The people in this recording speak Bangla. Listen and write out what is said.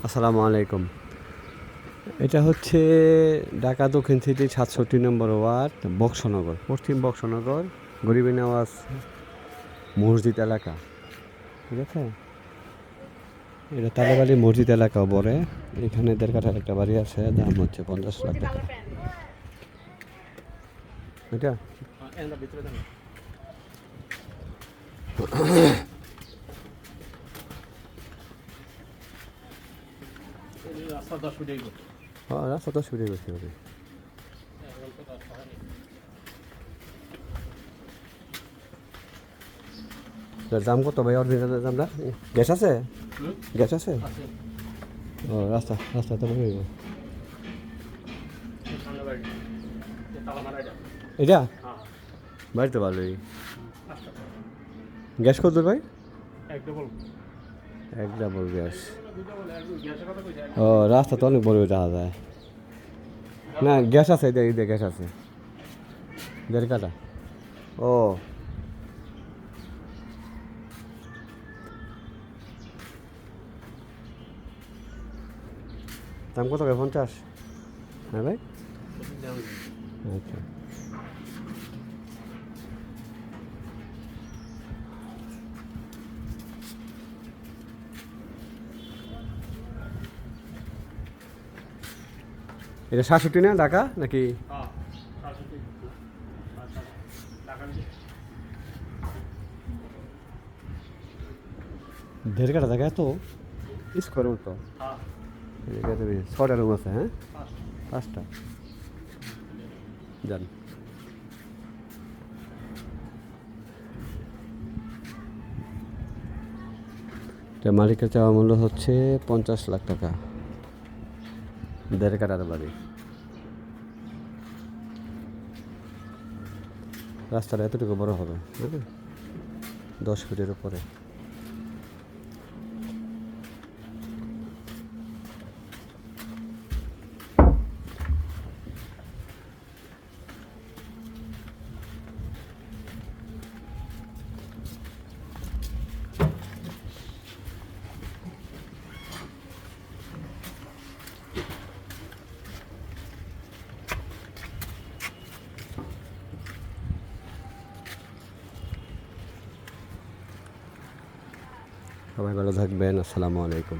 আসসালামু আলাইকুম। এটা হচ্ছে ঢাকা দক্ষিণ সিটির ৬৭ নম্বর ওয়ার্ড, বক্সনগর, পশ্চিম বক্সনগর, গরিবী নওয়াজ মসজিদ এলাকা। ঠিক আছে, এটা তালেবাড়ি মসজিদ এলাকাও বলে। এখানে ১.৫ কাঠার একটা বাড়ি আছে, দাম হচ্ছে ৫০ লাখ টাকা। এটা রাস্তা তো শুরু করতে হবে। দাম কত ভাই? অরিজিনাল দামটা? গ্যাস আছে? গ্যাস আছে? ও রাস্তা রাস্তা তো ভালো হইব। এটা বাড়ি তো ভালোই। গ্যাস কত ভাই? এক ডাবল গ্যাস। ও রাস্তা তো অনেক বড় দেখা যায়। না গ্যাস আছে, এই গ্যাস আছে ১.৫ কাঠা। ও দাম কত ভাই? ৫০? হ্যাঁ ভাই, আচ্ছা। এটা ৬৭ না ঢাকা নাকি? ১.৫ কাঠা জায়গা তো স্কোয়ার মতো। ৬টা রুম আছে? হ্যাঁ, ৫টা। যান। এটা মালিকের চাওয়া মূল্য হচ্ছে ৫০ লাখ টাকা। ১.৫ কাঠার বাড়ি। রাস্তাটা এতটুকু বড় হবে, হ্যাঁ, ১০ ফিটের উপরে। সবাই ভালো থাকবেন। আসসালামু আলাইকুম।